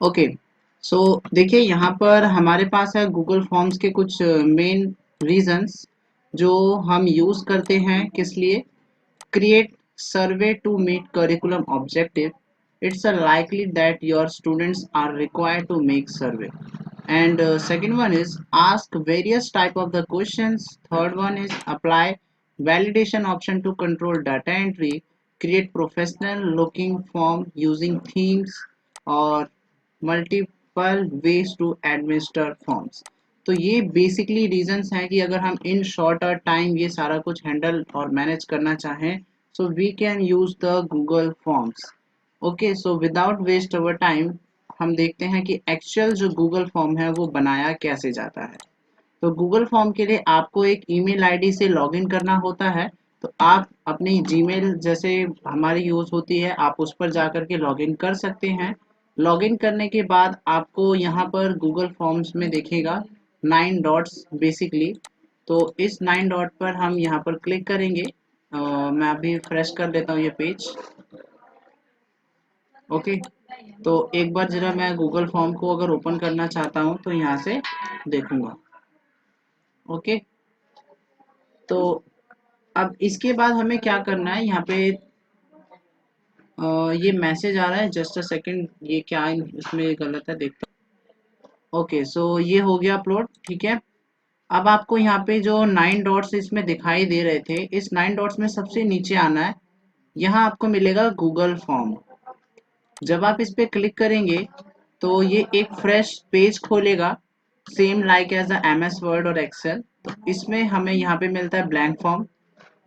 Okay. सो देखिए यहाँ पर हमारे पास है गूगल फॉर्म्स के कुछ मेन रीजंस जो हम यूज़ करते हैं किस लिए। Create survey to meet curriculum objective. It's a likely that your students are required to make survey. And second one is ask various type of the questions. Third one is apply validation option to control data entry. Create professional looking form using themes or multiple ways to administer forms. तो ये basically reasons हैं कि अगर हम इन shorter time ये सारा कुछ handle और मैनेज करना चाहें so we can use the Google forms. Okay, so without waste our time हम देखते हैं कि एक्चुअल जो गूगल फॉर्म है वो बनाया कैसे जाता है। तो गूगल फॉर्म के लिए आपको एक ईमेल आईडी से लॉगिन करना होता है। तो आप अपनी जीमेल जैसे हमारी यूज़ होती है आप उस पर जाकर के लॉगिन कर सकते हैं। लॉगिन करने के बाद आपको यहाँ पर गूगल फॉर्म्स में दिखेगा 9 डॉट्स बेसिकली। तो इस 9 डॉट पर हम यहाँ पर क्लिक करेंगे। मैं अभी फ्रेश कर देता हूँ ये पेज। ओके, तो एक बार जरा मैं गूगल फॉर्म को अगर ओपन करना चाहता हूँ तो यहाँ से देखूंगा। ओके, तो अब इसके बाद हमें क्या करना है यहाँ पे ये मैसेज आ रहा है, जस्ट अ सेकंड, ये क्या इसमें गलत है देखता हूँ। ओके, सो ये हो गया अपलोड। ठीक है, अब आपको यहाँ पे जो 9 डॉट्स इसमें दिखाई दे रहे थे इस 9 डॉट्स में सबसे नीचे आना है। यहाँ आपको मिलेगा गूगल फॉर्म। जब आप इस पे क्लिक करेंगे तो ये एक फ्रेश पेज खोलेगा same like as a M S Word और एक्सेल। तो इसमें हमें यहाँ पे मिलता है ब्लैंक फॉर्म।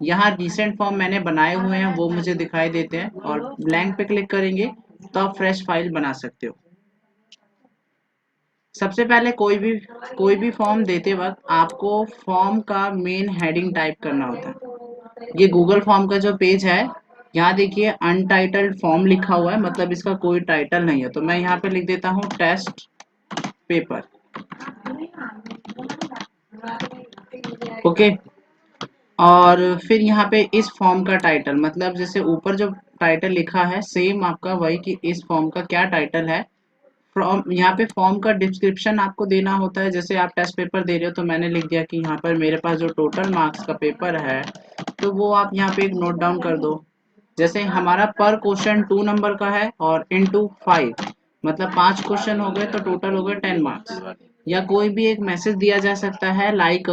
यहाँ रिसेंट फॉर्म मैंने बनाए हुए हैं वो मुझे दिखाई देते हैं और ब्लैंक पे क्लिक करेंगे तो आप फ्रेश फाइल बना सकते हो। सबसे पहले कोई भी फॉर्म देते वक्त आपको फॉर्म का मेन हेडिंग टाइप करना होता है। ये गूगल फॉर्म का जो पेज है यहाँ देखिए अनटाइटल्ड फॉर्म लिखा हुआ है, मतलब इसका कोई टाइटल नहीं है। तो मैं यहाँ पे लिख देता हूँ टेस्ट पेपर। ओके, और फिर यहाँ पे इस फॉर्म का टाइटल, मतलब जैसे ऊपर जो टाइटल लिखा है सेम आपका वही कि इस फॉर्म का क्या टाइटल है। फॉर्म यहाँ पे फॉर्म का डिस्क्रिप्शन आपको देना होता है। जैसे आप टेस्ट पेपर दे रहे हो तो मैंने लिख दिया कि यहाँ पर मेरे पास जो टोटल मार्क्स का पेपर है तो वो आप यहाँ पे एक नोट डाउन कर दो। जैसे हमारा पर क्वेश्चन 2 नंबर का है और इनटू 5, मतलब 5 क्वेश्चन हो गए तो टोटल हो गए 10 मार्क्स। या कोई भी एक मैसेज दिया जा सकता है लाइक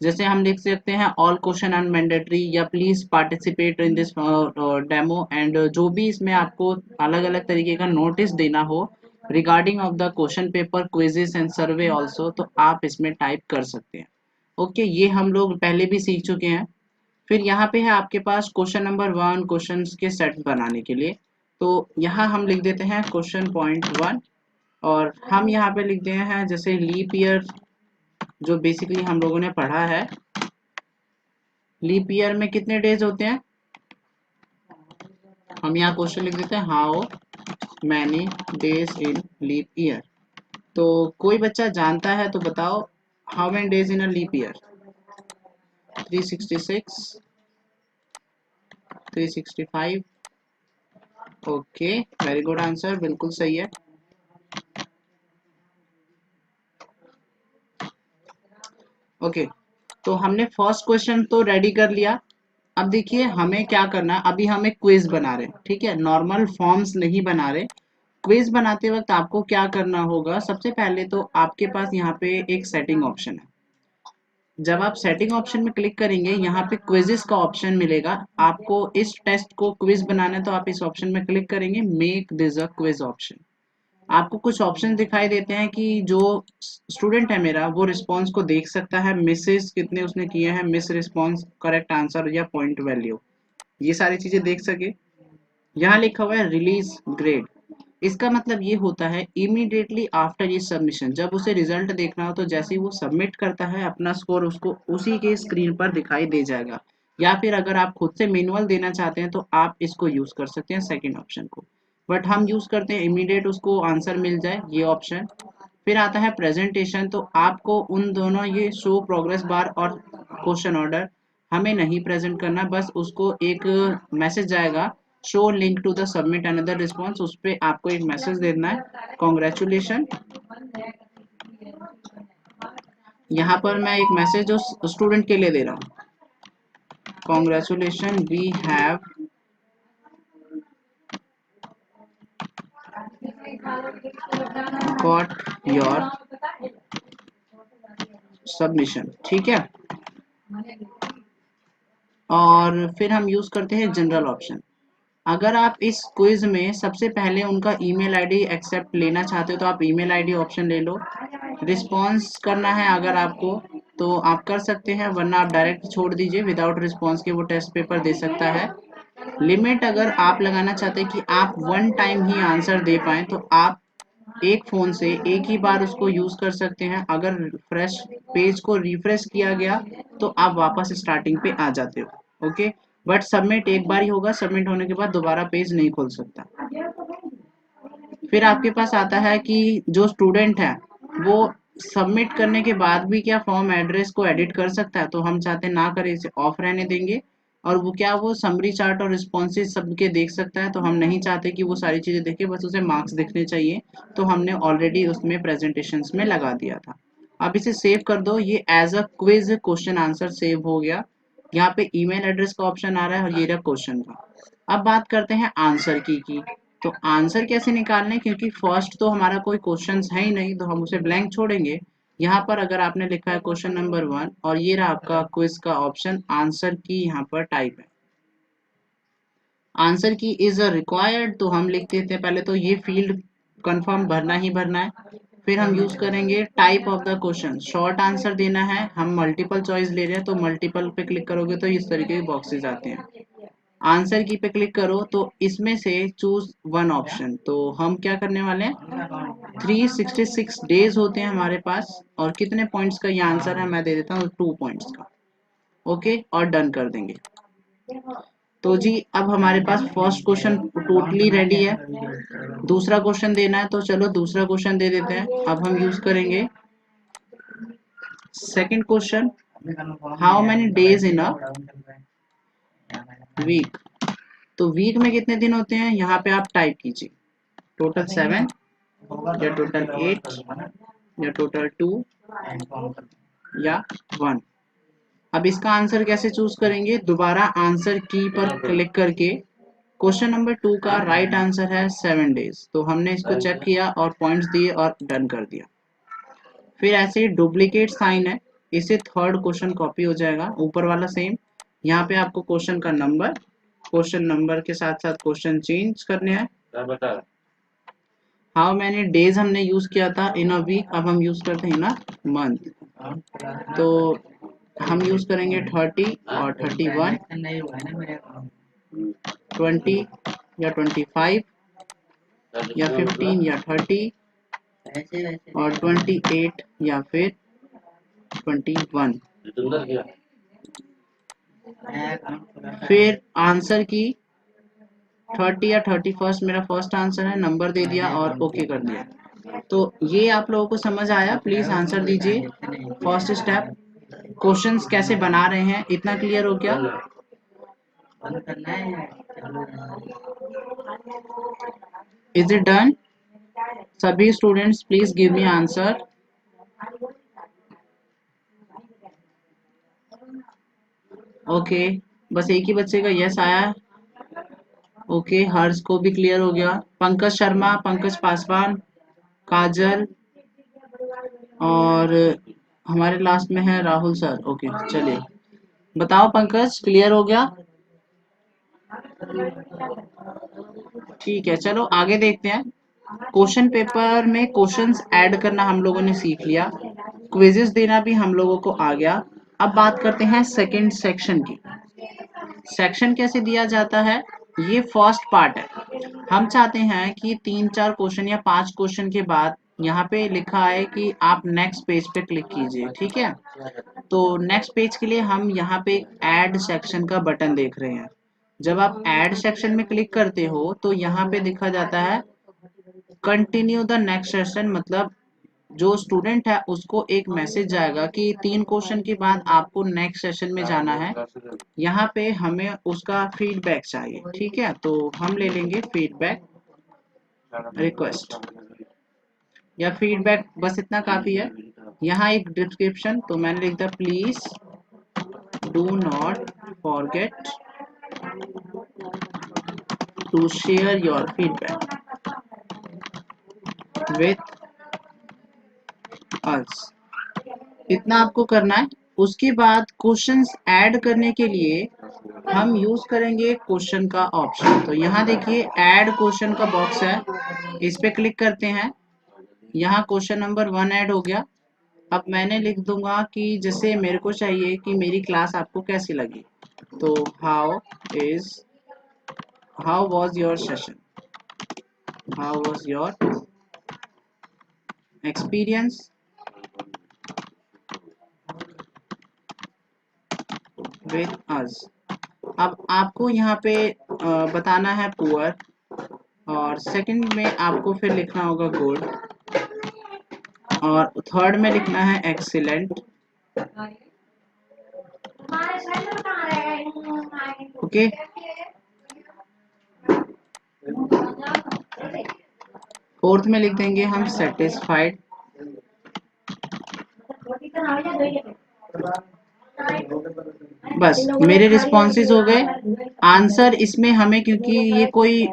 जैसे हम लिख सकते हैं ऑल क्वेश्चन आर मैंडेटरी या please participate in this demo and जो भी इसमें आपको अलग अलग तरीके का नोटिस देना हो regarding of the question paper quizzes and survey also तो आप इसमें टाइप कर सकते हैं। ओके, ये हम लोग पहले भी सीख चुके हैं। फिर यहाँ पे है आपके पास क्वेश्चन नंबर 1 क्वेश्चन के सेट बनाने के लिए। तो यहाँ हम लिख देते हैं क्वेश्चन पॉइंट 1 और हम यहाँ पे लिखते हैं जैसे लीप ईयर जो बेसिकली हम लोगों ने पढ़ा है। लीप ईयर में कितने डेज होते हैं, हम यहाँ क्वेश्चन लिख देते हैं how many days in leap year. तो कोई बच्चा जानता है तो बताओ how many days in a leap year. 366, 365। Okay, very good answer, बिल्कुल सही है। ओके, तो हमने फर्स्ट क्वेश्चन तो रेडी कर लिया। अब देखिए हमें क्या करना है, अभी हम एक क्विज बना रहे हैं। ठीक है, नॉर्मल फॉर्म्स नहीं बना रहे। क्विज बनाते वक्त आपको क्या करना होगा, सबसे पहले तो आपके पास यहाँ पे एक सेटिंग ऑप्शन है। जब आप सेटिंग ऑप्शन में क्लिक करेंगे यहाँ पे क्विजेस का ऑप्शन मिलेगा। आपको इस टेस्ट को क्विज बनाना है तो आप इस ऑप्शन में क्लिक करेंगे make this a quiz option. आपको कुछ ऑप्शन दिखाई देते हैं कि जो स्टूडेंट है मेरा वो रिस्पॉन्स को देख सकता है, मिसेस कितने उसने किए हैं, मिस रिस्पॉन्स, करेक्ट आंसर या पॉइंट वैल्यू, ये सारी चीजें देख सके। यहाँ लिखा हुआ है रिलीज ग्रेड। इसका मतलब ये होता है इमीडिएटली आफ्टर ये सबमिशन, जब उसे रिजल्ट देखना हो तो जैसे ही वो सबमिट करता है अपना स्कोर उसको उसी के स्क्रीन पर दिखाई दे जाएगा। या फिर अगर आप खुद से मैनुअल देना चाहते हैं तो आप इसको यूज कर सकते हैं सेकंड ऑप्शन को। बट हम यूज करते हैं इमीडिएट उसको आंसर मिल जाए ये ऑप्शन। फिर आता है प्रेजेंटेशन, तो आपको उन दोनों ये शो प्रोग्रेस बार और क्वेश्चन ऑर्डर हमें नहीं प्रेजेंट करना, बस उसको एक मैसेज जाएगा show link to the submit another response, उस पर आपको एक मैसेज देना है, कॉन्ग्रेचुलेशन। यहाँ पर मैं एक मैसेज जो स्टूडेंट के लिए दे रहा हूँ, congratulation we have got your submission, ठीक है। और फिर हम यूज करते हैं जनरल ऑप्शन। अगर आप इस क्विज में सबसे पहले उनका ईमेल आईडी एक्सेप्ट लेना चाहते हो तो आप ईमेल आईडी ऑप्शन ले लो। रिस्पॉन्स करना है अगर आपको तो आप कर सकते हैं, वरना आप डायरेक्ट छोड़ दीजिए, विदाउट रिस्पॉन्स के वो टेस्ट पेपर दे सकता है। लिमिट अगर आप लगाना चाहते हैं कि आप वन टाइम ही आंसर दे पाएं तो आप एक फोन से एक ही बार उसको यूज कर सकते हैं। अगर फ्रेश पेज को रिफ्रेश किया गया तो आप वापस स्टार्टिंग पे आ जाते हो, ओके। बट सबमिट एक बार ही होगा, सबमिट होने के बाद दोबारा पेज नहीं खोल सकता। फिर आपके पास आता है कि जो स्टूडेंट है वो सबमिट करने के बाद भी क्या फॉर्म एड्रेस को एडिट कर सकता है, तो हम चाहते हैं ना करें, इसे ऑफ रहने देंगे। और वो क्या, वो समरी चार्ट और रिस्पॉन्सेज सबके देख सकता है, तो हम नहीं चाहते कि वो सारी चीजें देखे, बस उसे मार्क्स दिखने चाहिए। तो हमने ऑलरेडी उसमें प्रेजेंटेशंस में लगा दिया था। अब इसे सेव कर दो, ये as a quiz question answer save हो गया। यहाँ पे ईमेल एड्रेस का ऑप्शन आ रहा है और ये रहा क्वेश्चन का। अब बात करते हैं आंसर की। तो आंसर कैसे निकालने, क्योंकि फर्स्ट तो हमारा कोई क्वेश्चन है ही नहीं तो हम उसे ब्लैंक छोड़ेंगे। यहाँ पर अगर आपने लिखा है क्वेश्चन नंबर 1 और ये रहा आपका क्विज का ऑप्शन, आंसर की यहाँ पर टाइप है, आंसर की इज अ रिक्वायर्ड, तो हम लिख देते हैं पहले तो ये फील्ड कंफर्म भरना ही भरना है। फिर हम यूज करेंगे type of the question, short answer देना है, हम मल्टीपल चॉइस ले रहे हैं तो मल्टीपल पे क्लिक करोगे तो इस तरीके के बॉक्सेस आते हैं। आंसर की पे क्लिक करो तो इसमें से चूज वन ऑप्शन, तो हम क्या करने वाले हैं, 366 डेज होते हैं हमारे पास, और कितने पॉइंट्स का ये आंसर है मैं दे देता हूँ 2 पॉइंट्स का, ओके, और डन कर देंगे। तो जी अब हमारे पास फर्स्ट क्वेश्चन टोटली रेडी है। दूसरा क्वेश्चन देना है तो चलो दूसरा क्वेश्चन दे देते हैं। अब हम यूज करेंगे second question, how many days in a week. तो वीक में कितने दिन होते हैं, यहाँ पे आप टाइप कीजिए, टोटल 7 या टोटल 8 या टोटल 2 या 1। अब इसका आंसर कैसे चूज करेंगे, दोबारा आंसर की पर क्लिक करके, क्वेश्चन नंबर 2 का राइट आंसर है 7 डेज, तो हमने इसको चेक किया और पॉइंट्स दिए और डन कर दिया। फिर ऐसे ही डुप्लीकेट साइन है, इसे थर्ड क्वेश्चन कॉपी हो जाएगा, ऊपर वाला सेम, यहाँ पे आपको क्वेश्चन नंबर के साथ साथ क्वेश्चन चेंज करने हैं। हाउ मैनी डेज हमने यूज किया था इन अ वीक, अब हम यूज करते हैं ना मंथ, तो हम यूज करेंगे 30 और 31, 20 या 25 या 15 या 30 और 28 या फिर 21। फिर आंसर की 30 या 31 मेरा फर्स्ट आंसर है, नंबर दे दिया और ओके कर दिया। तो ये आप लोगों को समझ आया, प्लीज आंसर दीजिए। फर्स्ट स्टेप क्वेश्चंस कैसे बना रहे हैं, इतना क्लियर हो गया। Is it done? सभी students please give me answer. Okay, बस एक ही बच्चे का यस आया। ओके, हर्ष को भी क्लियर हो गया। पंकज शर्मा, पंकज पासवान, काजल और हमारे लास्ट में है राहुल सर। ओके चलिए, बताओ पंकज क्लियर हो गया? ठीक है, चलो आगे देखते हैं। क्वेश्चन पेपर में क्वेश्चंस ऐड करना हम लोगों ने सीख लिया, क्विजेस देना भी हम लोगों को आ गया। अब बात करते हैं सेकंड सेक्शन की। सेक्शन कैसे दिया जाता है, ये फर्स्ट पार्ट है। हम चाहते हैं कि 3-4 क्वेश्चन या 5 क्वेश्चन के बाद यहाँ पे लिखा है कि आप नेक्स्ट पेज पे क्लिक कीजिए, ठीक है। तो नेक्स्ट पेज के लिए हम यहाँ पे ऐड सेक्शन का बटन देख रहे हैं। जब आप ऐड सेक्शन में क्लिक करते हो तो यहाँ पे दिखा जाता है कंटिन्यू द नेक्स्ट सेशन, मतलब जो स्टूडेंट है उसको एक मैसेज जाएगा कि 3 क्वेश्चन के बाद आपको नेक्स्ट सेशन में जाना है। यहाँ पे हमें उसका फीडबैक चाहिए, ठीक है, तो हम ले लेंगे फीडबैक रिक्वेस्ट या फीडबैक, बस इतना काफी है। यहाँ एक डिस्क्रिप्शन, तो मैंने लिख दिया please do not forget to share your feedback with us. इतना आपको करना है। उसके बाद क्वेश्चंस ऐड करने के लिए हम यूज करेंगे क्वेश्चन का ऑप्शन। तो यहाँ देखिए ऐड क्वेश्चन का बॉक्स है, इस पे क्लिक करते हैं। यहाँ क्वेश्चन नंबर 1 ऐड हो गया। अब मैंने लिख दूंगा कि जैसे मेरे को चाहिए कि मेरी क्लास आपको कैसी लगी, तो is how was your session, how was your experience with us. अब आपको यहाँ पे बताना है पुअर, और सेकंड में आपको फिर लिखना होगा गुड, और थर्ड में लिखना है एक्सीलेंट। ओके, फोर्थ में लिख देंगे हम सेटिस्फाइड। बस मेरे रिस्पॉन्सेज हो गए। आंसर इसमें हमें, क्योंकि ये कोई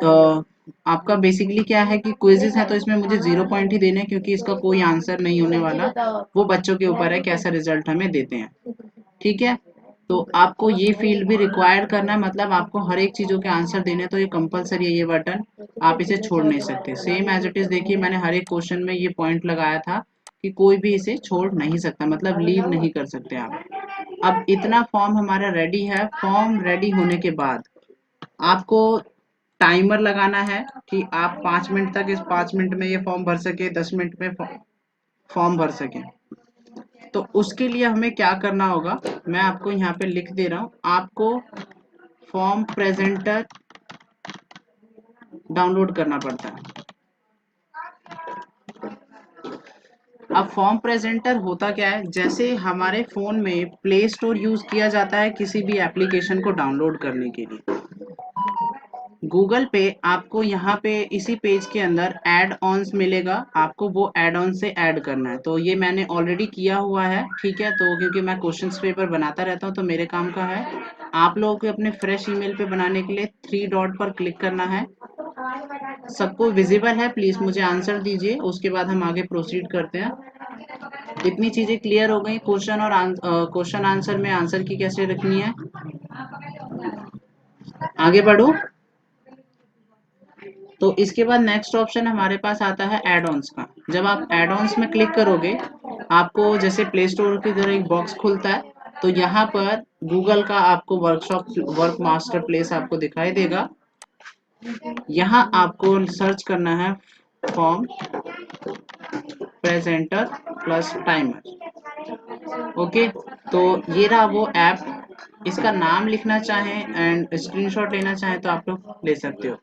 आपका बेसिकली क्या है कि क्विजेस है, तो इसमें मुझे 0 पॉइंट ही देने हैं, क्योंकि इसका कोई आंसर नहीं होने वाला। वो बच्चों के ऊपर है कैसा रिजल्ट हमें देते हैं, ठीक है। तो आपको ये फील्ड भी रिक्वायर करना है, मतलब आपको हर एक चीजों के आंसर देने, तो ये कंपलसरी है, ये बटन आप इसे छोड़ नहीं सकते। सेम एज इट इज देखिए मैंने हर एक क्वेश्चन में ये पॉइंट लगाया था कि कोई भी इसे छोड़ नहीं सकता, मतलब लीव नहीं कर सकते आप। अब इतना फॉर्म हमारा रेडी है। फॉर्म रेडी होने के बाद आपको टाइमर लगाना है कि आप 5 मिनट तक, इस 5 मिनट में ये फॉर्म भर सके, 10 मिनट में फॉर्म भर सके। तो उसके लिए हमें क्या करना होगा, मैं आपको यहाँ पे लिख दे रहा हूँ। आपको फॉर्म प्रेजेंटर डाउनलोड करना पड़ता है। अब फॉर्म प्रेजेंटर होता क्या है, जैसे हमारे फोन में प्ले स्टोर यूज किया जाता है किसी भी एप्लीकेशन को डाउनलोड करने के लिए, गूगल पे आपको यहाँ पे इसी पेज के अंदर एड ऑन्स मिलेगा, आपको वो एड ऑन से ऐड करना है। तो ये मैंने ऑलरेडी किया हुआ है, ठीक है। तो क्योंकि मैं क्वेश्चंस पेपर बनाता रहता हूँ तो मेरे काम का है। आप लोगों को अपने फ्रेश ईमेल पे बनाने के लिए 3 डॉट पर क्लिक करना है। सबको विजिबल है, प्लीज मुझे आंसर दीजिए, उसके बाद हम आगे प्रोसीड करते हैं। इतनी चीजें क्लियर हो गई। क्वेश्चन और क्वेश्चन आंसर में आंसर की कैसे रखनी है, आगे बढ़ो। तो इसके बाद नेक्स्ट ऑप्शन हमारे पास आता है एड ऑन्स का। जब आप एड ऑन्स में क्लिक करोगे, आपको जैसे प्ले स्टोर की तरह एक बॉक्स खुलता है, तो यहाँ पर गूगल का आपको वर्कशॉप वर्क मास्टर प्लेस आपको दिखाई देगा। यहाँ आपको सर्च करना है form presenter plus timer. Okay, तो ये रहा वो ऐप। इसका नाम लिखना चाहें एंड स्क्रीनशॉट लेना चाहें तो आप लोग ले सकते हो।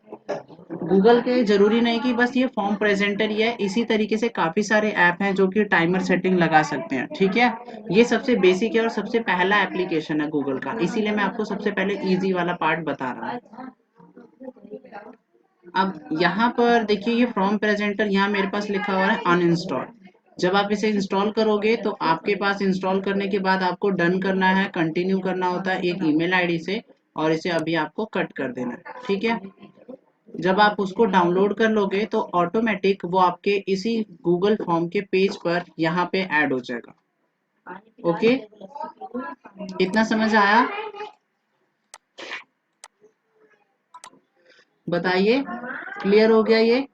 गूगल के जरूरी नहीं कि बस ये फॉर्म प्रेजेंटर ही है, इसी तरीके से काफी सारे ऐप हैं जो कि टाइमर सेटिंग लगा सकते हैं, ठीक है। ये सबसे बेसिक है और सबसे पहला एप्लीकेशन है गूगल का, इसीलिए मैं आपको सबसे पहले इजी वाला पार्ट बता रहा हूँ। अब यहाँ पर देखिए ये फॉर्म प्रेजेंटर, यहाँ मेरे पास लिखा हुआ है अनइंस्टॉल। जब आप इसे इंस्टॉल करोगे तो आपके पास इंस्टॉल करने के बाद आपको डन करना है, कंटिन्यू करना होता है एक ईमेल आईडी से, और इसे अभी आपको कट कर देना है, ठीक है। जब आप उसको डाउनलोड कर लोगे तो ऑटोमेटिक वो आपके इसी गूगल फॉर्म के पेज पर यहाँ पे ऐड हो जाएगा। ओके, इतना समझ आया, बताइए क्लियर हो गया ये?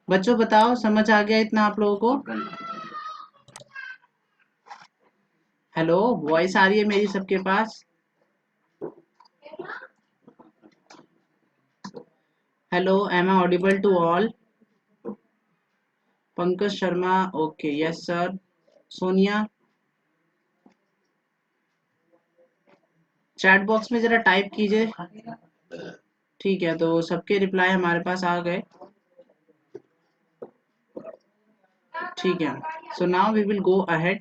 बच्चों बताओ समझ आ गया इतना आप लोगों को? हेलो, वॉइस आ रही है मेरी सबके पास? Hello, am I audible to all? Pankaj Sharma, okay, yes sir. Sonia, chat box में जरा टाइप कीजिए। ठीक है, तो सबके रिप्लाई हमारे पास आ गए। ठीक है, so now we will go ahead.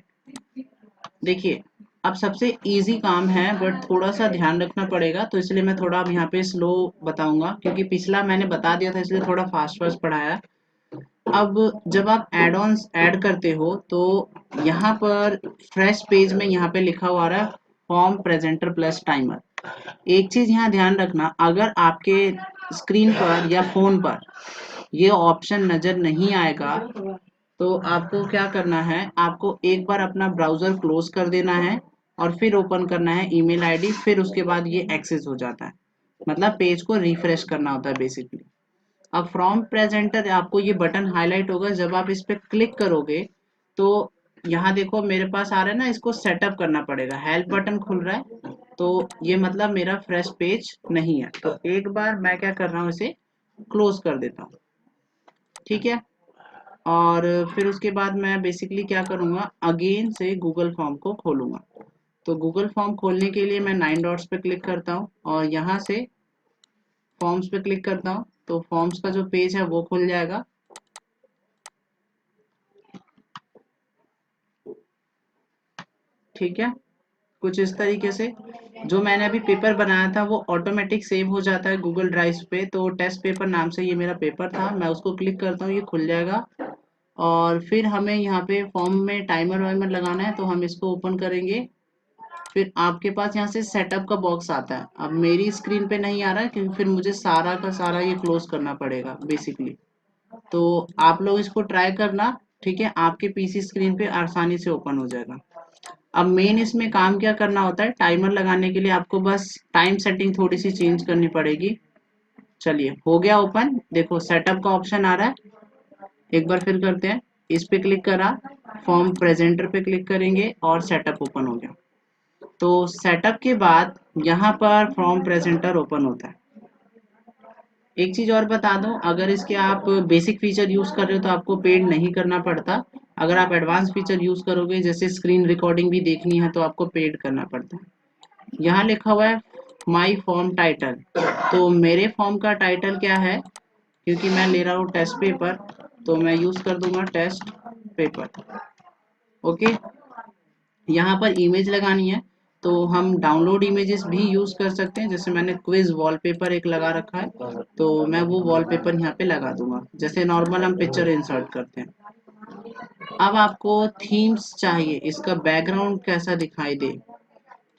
देखिए, अब सबसे इजी काम है बट थोड़ा सा ध्यान रखना पड़ेगा, तो इसलिए मैं थोड़ा अब यहाँ पे स्लो बताऊंगा, क्योंकि पिछला मैंने बता दिया था इसलिए थोड़ा फास्ट फास्ट पढ़ाया। अब जब आप एड ऑन्स ऐड करते हो तो यहाँ पर फ्रेश पेज में यहाँ पे लिखा हुआ आ रहा है फॉर्म प्रेजेंटर प्लस टाइमर। एक चीज यहाँ ध्यान रखना, अगर आपके स्क्रीन पर या फोन पर ये ऑप्शन नजर नहीं आएगा तो आपको क्या करना है, आपको एक बार अपना ब्राउजर क्लोज कर देना है और फिर ओपन करना है ईमेल आईडी, फिर उसके बाद ये एक्सेस हो जाता है, मतलब पेज को रिफ्रेश करना होता है बेसिकली। अब फ्रॉम प्रेजेंटर आपको ये बटन हाईलाइट होगा, जब आप इस पर क्लिक करोगे तो यहाँ देखो मेरे पास आ रहा है ना, इसको सेटअप करना पड़ेगा, हेल्प बटन खुल रहा है, तो ये मतलब मेरा फ्रेश पेज नहीं है, तो एक बार मैं क्या कर रहा हूँ, इसे क्लोज कर देता हूँ। ठीक है, और फिर उसके बाद मैं बेसिकली क्या करूँगा, अगेन से गूगल फॉर्म को खोलूँगा। तो गूगल फॉर्म खोलने के लिए मैं 9 डॉट्स पे क्लिक करता हूँ और यहाँ से फॉर्म्स पे क्लिक करता हूँ, तो फॉर्म्स का जो पेज है वो खुल जाएगा। ठीक है, कुछ इस तरीके से जो मैंने अभी पेपर बनाया था वो ऑटोमेटिक सेव हो जाता है गूगल ड्राइव पे, तो टेस्ट पेपर नाम से ये मेरा पेपर था, मैं उसको क्लिक करता हूँ, ये खुल जाएगा। और फिर हमें यहाँ पे फॉर्म में टाइमर वाइमर लगाना है, तो हम इसको ओपन करेंगे। फिर आपके पास यहाँ से सेटअप का बॉक्स आता है, अब मेरी स्क्रीन पे नहीं आ रहा है क्योंकि फिर मुझे सारा का सारा ये क्लोज करना पड़ेगा बेसिकली, तो आप लोग इसको ट्राई करना। ठीक है, आपके पीसी स्क्रीन पे आसानी से ओपन हो जाएगा। अब मेन इसमें काम क्या करना होता है, टाइमर लगाने के लिए आपको बस टाइम सेटिंग थोड़ी सी चेंज करनी पड़ेगी। चलिए हो गया ओपन, देखो सेटअप का ऑप्शन आ रहा है, एक बार फिर करते हैं, इस पे क्लिक करा, फॉर्म प्रेजेंटर पे क्लिक करेंगे और सेटअप ओपन हो गया। तो सेटअप के बाद यहाँ पर फॉर्म प्रेजेंटर ओपन होता है। एक चीज और बता दूं, अगर इसके आप बेसिक फीचर यूज कर रहे हो तो आपको पेड नहीं करना पड़ता, अगर आप एडवांस फीचर यूज करोगे जैसे स्क्रीन रिकॉर्डिंग भी देखनी है तो आपको पेड करना पड़ता है। यहाँ लिखा हुआ है माई फॉर्म टाइटल, तो मेरे फॉर्म का टाइटल क्या है, क्योंकि मैं ले रहा हूँ टेस्ट पेपर, तो मैं यूज कर दूंगा टेस्ट पेपर। ओके, यहाँ पर इमेज लगानी है, तो हम डाउनलोड इमेजेस भी यूज कर सकते हैं, जैसे मैंने क्विज वॉलपेपर एक लगा रखा है, तो मैं वो वॉलपेपर यहाँ पे लगा दूंगा, जैसे नॉर्मल हम पिक्चर इंसर्ट करते हैं। अब आपको थीम्स चाहिए, इसका बैकग्राउंड कैसा दिखाई दे।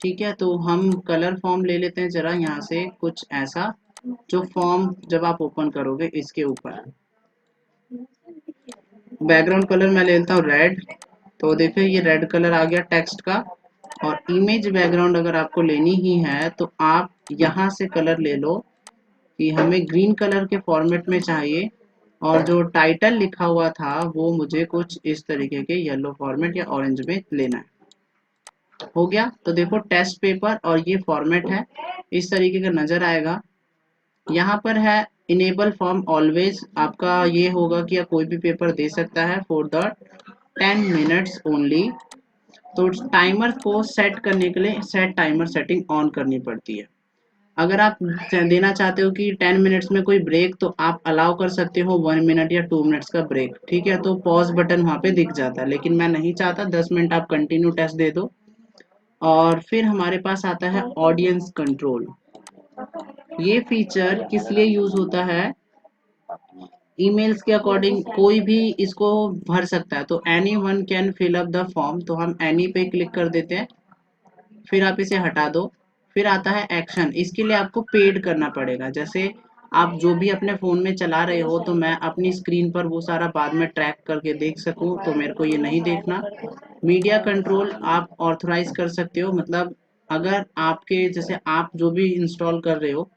ठीक है, तो हम कलर फॉर्म ले लेते हैं जरा यहाँ से कुछ ऐसा, जो फॉर्म जब आप ओपन करोगे इसके ऊपर बैकग्राउंड कलर मैं ले लेता हूँ रेड, तो देखिए ये रेड कलर आ गया टेक्स्ट का। और इमेज बैकग्राउंड अगर आपको लेनी ही है तो आप यहाँ से कलर ले लो, कि हमें ग्रीन कलर के फॉर्मेट में चाहिए, और जो टाइटल लिखा हुआ था वो मुझे कुछ इस तरीके के येलो फॉर्मेट या ऑरेंज में लेना है। हो गया, तो देखो टेस्ट पेपर और ये फॉर्मेट है, इस तरीके का नजर आएगा। यहाँ पर है इनेबल फॉर्म ऑलवेज, आपका ये होगा कि आप कोई भी पेपर दे सकता है फॉर द 10 मिनट्स ओनली, तो टाइमर को सेट करने के लिए सेट टाइमर सेटिंग ऑन करनी पड़ती है। अगर आप देना चाहते हो कि 10 मिनट्स में कोई ब्रेक, तो आप अलाउ कर सकते हो 1 मिनट या 2 मिनट्स का ब्रेक। ठीक है, तो पॉज बटन वहाँ पे दिख जाता है, लेकिन मैं नहीं चाहता, 10 मिनट आप कंटिन्यू टेस्ट दे दो। और फिर हमारे पास आता है ऑडियंस कंट्रोल, ये फीचर किस लिए यूज होता है, ईमेल्स के अकॉर्डिंग कोई भी इसको भर सकता है, तो any one can fill up the form, तो हम एनी पे क्लिक कर देते हैं, फिर आप इसे हटा दो। फिर आता है एक्शन, इसके लिए आपको पेड करना पड़ेगा, जैसे आप जो भी अपने फ़ोन में चला रहे हो, तो मैं अपनी स्क्रीन पर वो सारा बाद में ट्रैक करके देख सकूं, तो मेरे को ये नहीं देखना। मीडिया कंट्रोल आप ऑथराइज कर सकते हो, मतलब अगर आपके जैसे आप जो भी इंस्टॉल कर रहे हो,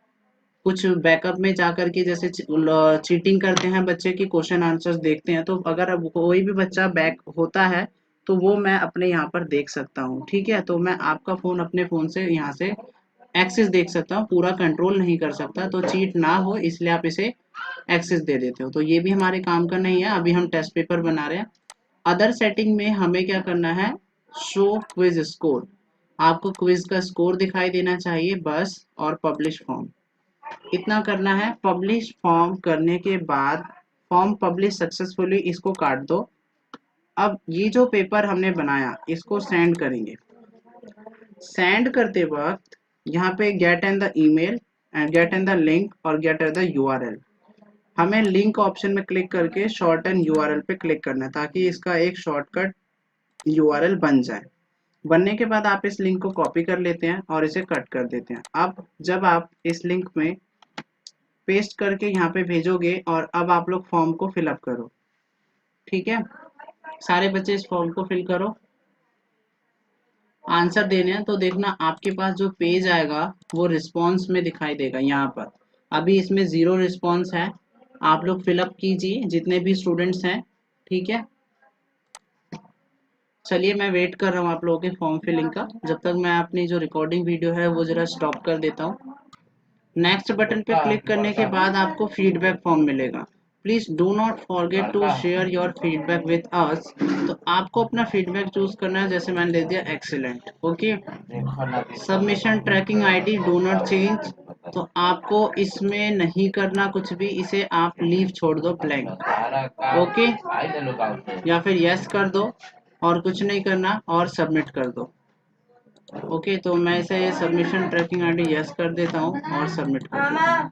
कुछ बैकअप में जा करके जैसे चीटिंग करते हैं बच्चे की क्वेश्चन आंसर्स देखते हैं, तो अगर अब कोई भी बच्चा बैक होता है तो वो मैं अपने यहाँ पर देख सकता हूँ। ठीक है, तो मैं आपका फ़ोन अपने फ़ोन से यहाँ से एक्सेस देख सकता हूँ, पूरा कंट्रोल नहीं कर सकता, तो चीट ना हो इसलिए आप इसे एक्सेस दे देते हो, तो ये भी हमारे काम का नहीं है, अभी हम टेस्ट पेपर बना रहे हैं। अदर सेटिंग में हमें क्या करना है, शो क्विज स्कोर, आपको क्विज का स्कोर दिखाई देना चाहिए बस, और पब्लिश फॉर्म, इतना करना है। पब्लिश फॉर्म करने के बाद फॉर्म पब्लिश सक्सेसफुली, इसको काट दो। अब ये जो पेपर हमने बनाया इसको सेंड करेंगे। सेंड करते वक्त यहाँ पे get and the email and get and the link और गेट एंड द यूआरएल। हमें लिंक ऑप्शन में क्लिक करके शॉर्ट एंड यूआरएल पे क्लिक करना है ताकि इसका एक शॉर्टकट यूआरएल बन जाए। बनने के बाद आप इस लिंक को कॉपी कर लेते हैं और इसे कट कर देते हैं। अब जब आप इस लिंक में पेस्ट करके यहाँ पे भेजोगे और अब आप लोग फॉर्म को फिलअप करो। ठीक है, सारे बच्चे इस फॉर्म को फिल करो। आंसर देने हैं तो देखना आपके पास जो पेज आएगा वो रिस्पॉन्स में दिखाई देगा। यहाँ पर अभी इसमें 0 रिस्पॉन्स है। आप लोग फिलअप कीजिए जितने भी स्टूडेंट्स हैं। ठीक है, चलिए मैं वेट कर रहा हूँ आप लोगों के फॉर्म फिलिंग का। जब तक मैं अपनी जो रिकॉर्डिंग वीडियो है वो जरा स्टॉप कर देता हूँ। नेक्स्ट बटन पे क्लिक करने के बाद आपको फीडबैक फॉर्म मिलेगा। Please do not forget to share your feedback with us. तो आपको अपना फीडबैक चूज करना है, जैसे मैंने दे दिया excellent. Okay, submission tracking ID do not change, तो आपको इसमें नहीं करना कुछ भी, इसे आप लीव छोड़ दो ब्लैंक। ओके, या फिर यस कर दो और कुछ नहीं करना और सबमिट कर दो। ओके, तो मैं इसे सबमिशन ट्रैकिंग आईडी यस कर देता हूँ और सबमिट कर देता हूँ।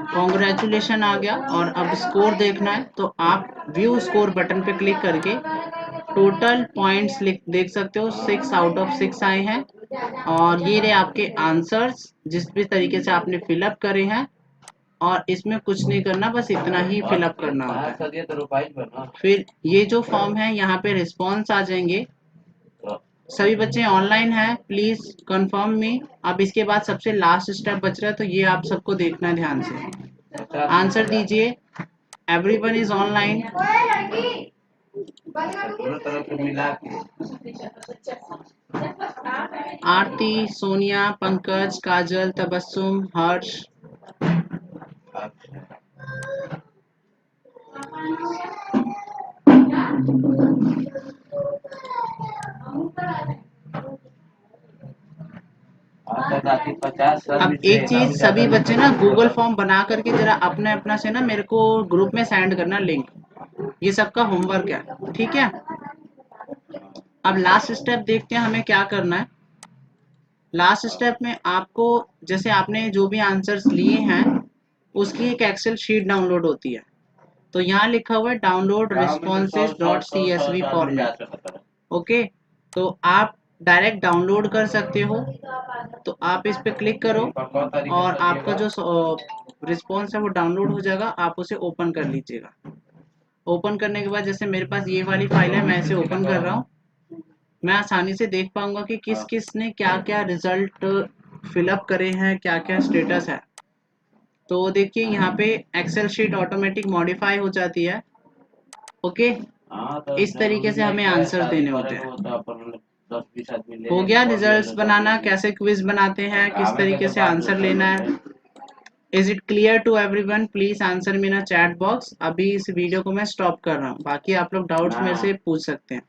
कॉन्ग्रेचुलेशन आ गया। और अब स्कोर देखना है तो आप व्यू स्कोर बटन पे क्लिक करके टोटल पॉइंट्स देख सकते हो। 6 आउट ऑफ 6 आए हैं और ये रहे आपके आंसर्स जिस भी तरीके से आपने फिलअप करे हैं। और इसमें कुछ नहीं करना, बस इतना ही फिलअप करना होता है। फिर ये जो फॉर्म है यहाँ पे रिस्पॉन्स आ जाएंगे। सभी बच्चे ऑनलाइन हैं, प्लीज कंफर्म मी। अब इसके बाद सबसे लास्ट स्टेप बच रहा है तो ये आप सबको देखना है ध्यान से। आंसर दीजिए। Everyone is online. Aarti, Sonia, Pankaj, Kajal, Tabassum, Harsh. अब एक चीज, सभी बच्चे ना गूगल फॉर्म बना करके जरा अपने अपना से ना मेरे को ग्रुप में सेंड करना लिंक। ये सबका होमवर्क है, ठीक है। अब लास्ट स्टेप देखते हैं हमें क्या करना है। लास्ट स्टेप में आपको, जैसे आपने जो भी आंसर्स लिए हैं उसकी एक एक्सेल शीट डाउनलोड होती है। तो यहाँ लिखा हुआ है download responses dot CSV format. Okay, तो आप डायरेक्ट डाउनलोड कर सकते हो। तो आप इस पे क्लिक करो और आपका जो रिस्पॉन्स है वो डाउनलोड हो जाएगा। आप उसे ओपन कर लीजिएगा। ओपन करने के बाद जैसे मेरे पास ये वाली फाइल है, मैं इसे ओपन कर रहा हूँ। मैं आसानी से देख पाऊंगा कि किस किस ने क्या क्या रिजल्ट फिलअप करे हैं, क्या क्या स्टेटस है। तो देखिए यहाँ पे एक्सेल शीट ऑटोमेटिक मॉडिफाई हो जाती है। ओके, इस तरीके से हमें आंसर देने होते हैं। हो गया रिजल्ट्स बनाना, कैसे क्विज बनाते हैं, किस तरीके से आंसर लेना है। Is it clear to everyone? Please answer me in chat box. अभी इस वीडियो को मैं स्टॉप कर रहा हूँ, बाकी आप लोग डाउट्स मेरे से पूछ सकते हैं।